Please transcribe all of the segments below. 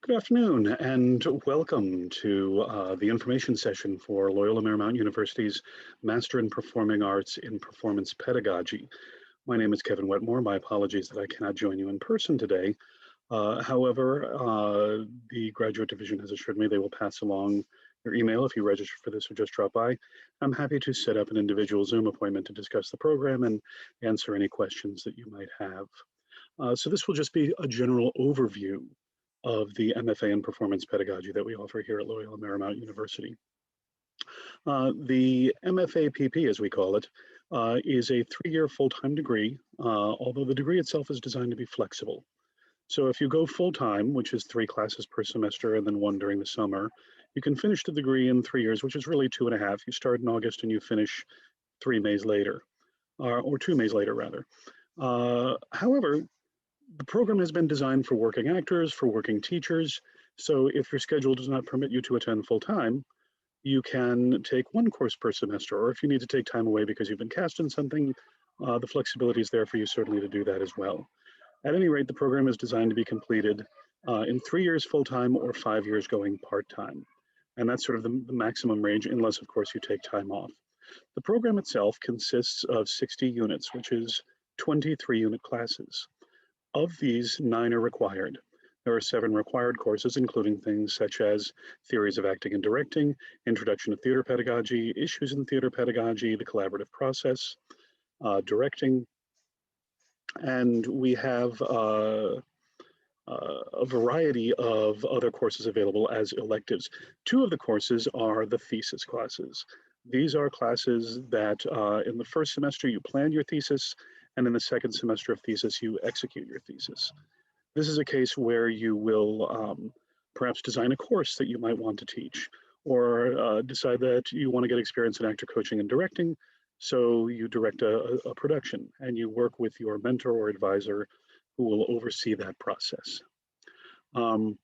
Good afternoon and welcome to the information session for Loyola Marymount University's Master in Performing Arts in Performance Pedagogy. My name is Kevin Wetmore. My apologies that I cannot join you in person today. However, the graduate division has assured me they will pass along your email if you register for this or just drop by. I'm happy to set up an individual Zoom appointment to discuss the program and answer any questions that you might have. So this will just be a general overview of the MFA in Performance Pedagogy that we offer here at Loyola Marymount University. The MFA PP, as we call it, is a 3-year full-time degree, although the degree itself is designed to be flexible. So if you go full-time, which is 3 classes per semester and then 1 during the summer, you can finish the degree in 3 years, which is really 2.5. You start in August and you finish 3 Mays later, or 2 Mays later rather. However, the program has been designed for working actors, for working teachers. So if your schedule does not permit you to attend full time, you can take 1 course per semester, or if you need to take time away because you've been cast in something, the flexibility is there for you certainly to do that as well. At any rate, the program is designed to be completed in 3 years full time or 5 years going part time. And that's sort of the maximum range, unless of course you take time off. The program itself consists of 60 units, which is 23 unit classes. Of these, 9 are required. There are 7 required courses, including things such as theories of acting and directing, introduction to theater pedagogy, issues in theater pedagogy, the collaborative process, directing, and we have a variety of other courses available as electives. 2 of the courses are the thesis classes. These are classes that in the first semester you plan your thesis, and in the second semester of thesis, you execute your thesis. This is a case where you will perhaps design a course that you might want to teach, or decide that you want to get experience in actor coaching and directing, so you direct a production, and you work with your mentor or advisor who will oversee that process. So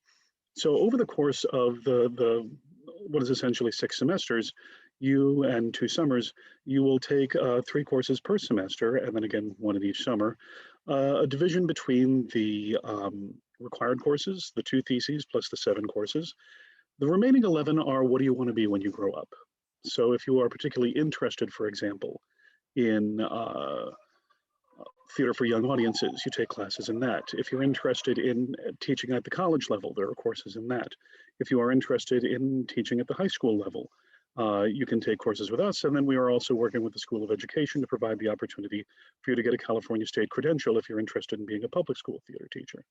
over the course of the what is essentially 6 semesters, you and 2 summers, you will take 3 courses per semester, and then again 1 in each summer. A division between the required courses, the 2 theses plus the 7 courses. The remaining 11 are what do you want to be when you grow up. So if you are particularly interested, for example, in theater for young audiences, you take classes in that. If you're interested in teaching at the college level, there are courses in that. If you are interested in teaching at the high school level, you can take courses with us. And then we are also working with the School of Education to provide the opportunity for you to get a California state credential if you're interested in being a public school theater teacher.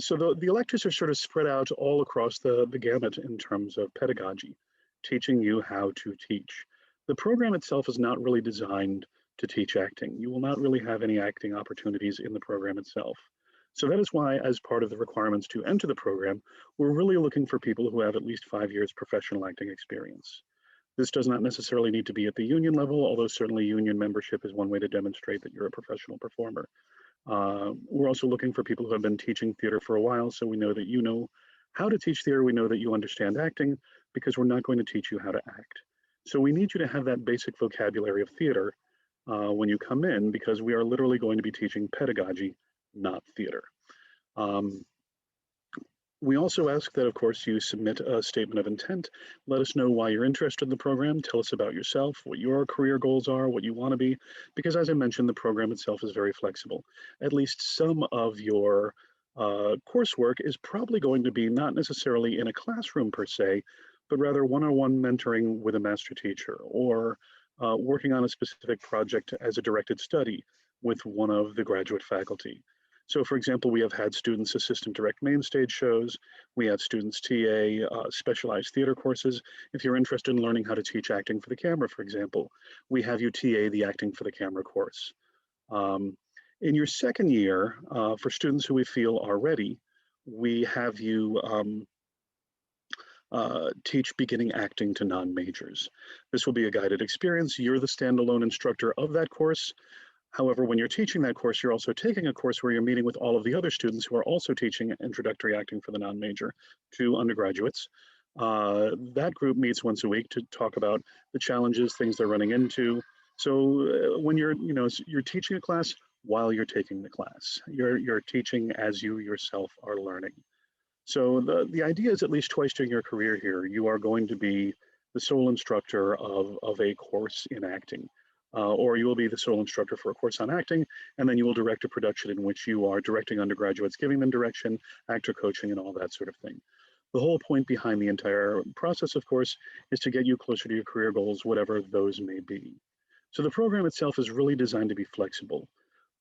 So the electives are sort of spread out all across the gamut in terms of pedagogy, teaching you how to teach. The program itself is not really designed to teach acting. You will not really have any acting opportunities in the program itself. So that is why, as part of the requirements to enter the program, we're really looking for people who have at least 5 years professional acting experience. This does not necessarily need to be at the union level, although certainly union membership is one way to demonstrate that you're a professional performer. We're also looking for people who have been teaching theater for a while, so we know that you know how to teach theater, we know that you understand acting, because we're not going to teach you how to act. So we need you to have that basic vocabulary of theater when you come in, because we are literally going to be teaching pedagogy, not theater. We also ask that, of course, you submit a statement of intent. Let us know why you're interested in the program. Tell us about yourself, what your career goals are, what you want to be, because as I mentioned, the program itself is very flexible. At least some of your coursework is probably going to be not necessarily in a classroom per se, but rather one-on-one mentoring with a master teacher, or working on a specific project as a directed study with one of the graduate faculty. So for example, we have had students assistant direct main stage shows. We have students TA specialized theater courses. If you're interested in learning how to teach acting for the camera, for example, we have you TA the acting for the camera course. In your second year, for students who we feel are ready, we have you teach beginning acting to non-majors. This will be a guided experience. You're the standalone instructor of that course. However, when you're teaching that course, you're also taking a course where you're meeting with all of the other students who are also teaching introductory acting for the non-major to undergraduates. That group meets once a week to talk about the challenges, things they're running into. So when you're teaching a class while you're taking the class, you're teaching as you yourself are learning. So the idea is at least twice during your career here, you are going to be the sole instructor of a course in acting. Or you will be the sole instructor for a course on acting, and then you will direct a production in which you are directing undergraduates, giving them direction, actor coaching, and all that sort of thing. The whole point behind the entire process, of course, is to get you closer to your career goals, whatever those may be. So the program itself is really designed to be flexible.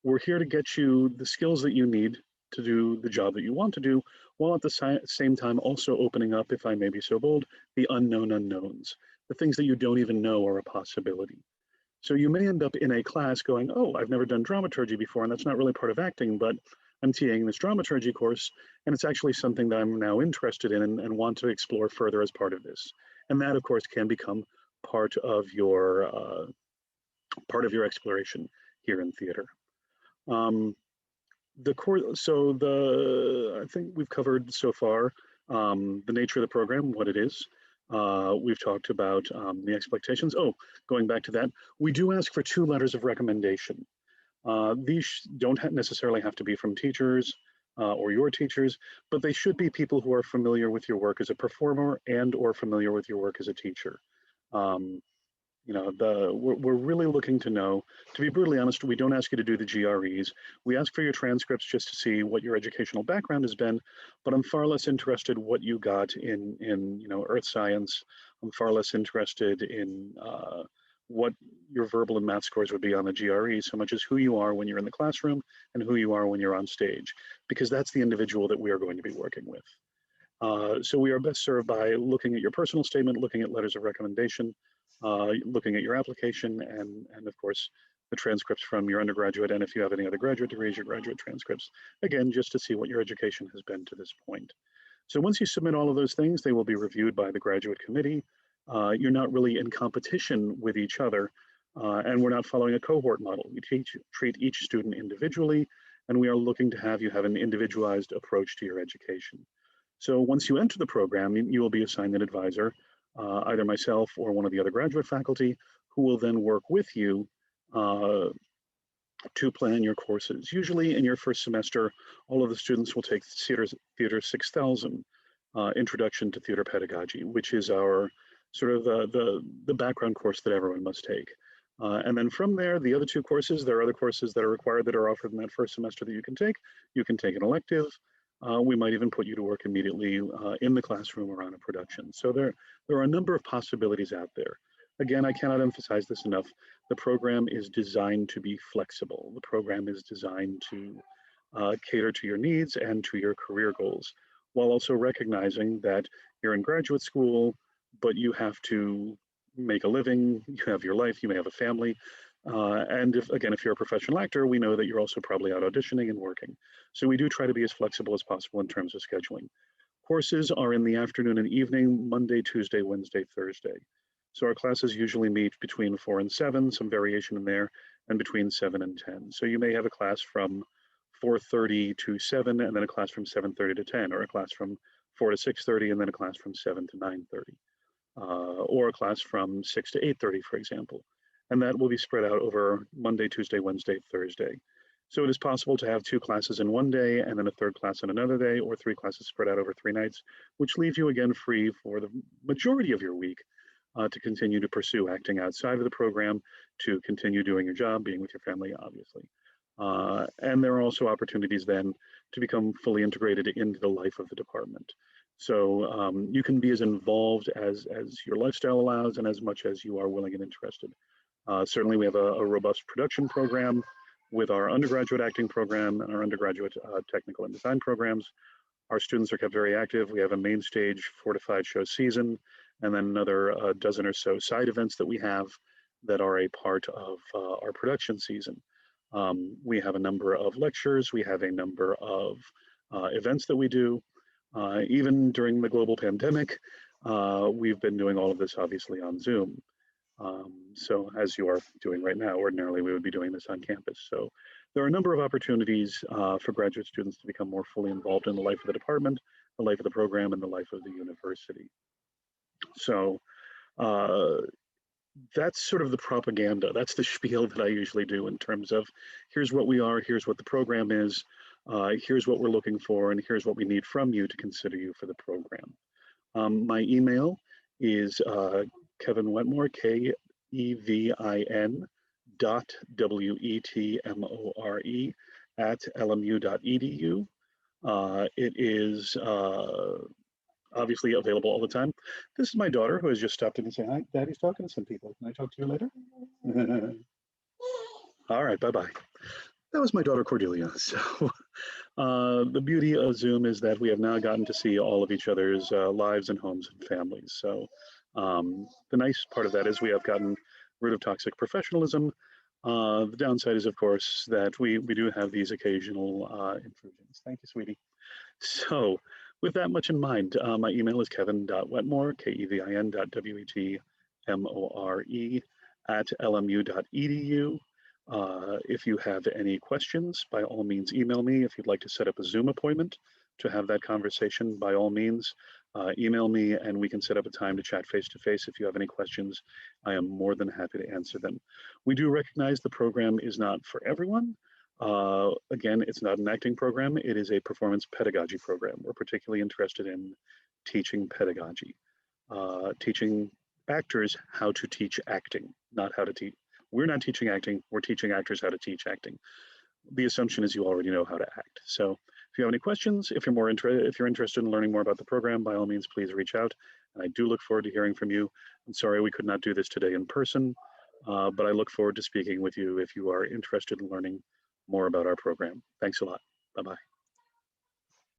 We're here to get you the skills that you need to do the job that you want to do, while at the same time also opening up, if I may be so bold, the unknown unknowns, the things that you don't even know are a possibility. So you may end up in a class going, oh, I've never done dramaturgy before, and that's not really part of acting, but I'm TAing this dramaturgy course, and it's actually something that I'm now interested in and want to explore further as part of this. And that, of course, can become part of your exploration here in theater. I think we've covered so far the nature of the program, what it is. We've talked about the expectations. Oh, going back to that, we do ask for 2 letters of recommendation. These don't necessarily have to be from teachers or your teachers, but they should be people who are familiar with your work as a performer and or familiar with your work as a teacher. You know, we're really looking to know, to be brutally honest, we don't ask you to do the GREs. We ask for your transcripts just to see what your educational background has been, but I'm far less interested what you got in you know, earth science. I'm far less interested in what your verbal and math scores would be on the GRE, so much as who you are when you're in the classroom and who you are when you're on stage, because that's the individual that we are going to be working with. So we are best served by looking at your personal statement, looking at letters of recommendation, looking at your application, and of course, the transcripts from your undergraduate, and if you have any other graduate degrees, your graduate transcripts, again, just to see what your education has been to this point. So once you submit all of those things, they will be reviewed by the graduate committee. You're not really in competition with each other, and we're not following a cohort model. We treat each student individually, and we are looking to have you have an individualized approach to your education. So once you enter the program, you will be assigned an advisor, either myself or one of the other graduate faculty, who will then work with you to plan your courses. Usually in your first semester, all of the students will take Theater 6000, Introduction to Theater Pedagogy, which is our sort of the background course that everyone must take. And then from there, the other 2 courses, there are other courses that are required that are offered in that first semester that you can take. You can take an elective. We might even put you to work immediately in the classroom or on a production. So there are a number of possibilities out there. Again, I cannot emphasize this enough. The program is designed to be flexible. The program is designed to cater to your needs and to your career goals, while also recognizing that you're in graduate school, but you have to make a living, you have your life, you may have a family. And if you're a professional actor, we know that you're also probably out auditioning and working. So we do try to be as flexible as possible in terms of scheduling. Courses are in the afternoon and evening, Monday, Tuesday, Wednesday, Thursday. So our classes usually meet between 4 and 7, some variation in there, and between 7 and 10. So you may have a class from 4:30 to 7, and then a class from 7:30 to 10, or a class from 4 to 6:30, and then a class from 7 to 9:30, or a class from 6 to 8:30, for example. And that will be spread out over Monday, Tuesday, Wednesday, Thursday. So it is possible to have 2 classes in one day and then a 3rd class in another day, or 3 classes spread out over 3 nights, which leave you again free for the majority of your week to continue to pursue acting outside of the program, to continue doing your job, being with your family, obviously. And there are also opportunities then to become fully integrated into the life of the department. So you can be as involved as your lifestyle allows and as much as you are willing and interested. Certainly we have a robust production program with our undergraduate acting program and our undergraduate technical and design programs. Our students are kept very active. We have a main stage 4 to 5 show season, and then another dozen or so side events that we have that are a part of our production season. We have a number of lectures. We have a number of events that we do. Even during the global pandemic, we've been doing all of this obviously on Zoom. So as you are doing right now, ordinarily we would be doing this on campus. So there are a number of opportunities for graduate students to become more fully involved in the life of the department, the life of the program, and the life of the university. So that's sort of the propaganda. That's the spiel that I usually do in terms of here's what we are, here's what the program is. Here's what we're looking for, and here's what we need from you to consider you for the program. My email is Kevin Wetmore, KEVIN .WETMORE @lmu.edu. It is obviously available all the time. This is my daughter who has just stopped in and said, "Hi, Daddy's talking to some people. Can I talk to you later?" All right, bye-bye. That was my daughter Cordelia. So the beauty of Zoom is that we have now gotten to see all of each other's lives and homes and families. So the nice part of that is we have gotten rid of toxic professionalism. The downside is, of course, that we do have these occasional intrusions. Thank you, sweetie. So with that much in mind, my email is kevin.wetmore, KEVIN.WETMORE @lmu.edu. If you have any questions, by all means, email me. If you'd like to set up a Zoom appointment to have that conversation, by all means, email me and we can set up a time to chat face-to-face. If you have any questions, I am more than happy to answer them. We do recognize the program is not for everyone. Again, it's not an acting program, it is a performance pedagogy program. We're particularly interested in teaching pedagogy, teaching actors how to teach acting, not how to teach. We're not teaching acting, we're teaching actors how to teach acting. The assumption is you already know how to act. So if you have any questions, if you're interested in learning more about the program, by all means, please reach out. And I do look forward to hearing from you. I'm sorry we could not do this today in person, but I look forward to speaking with you if you are interested in learning more about our program. Thanks a lot. Bye-bye.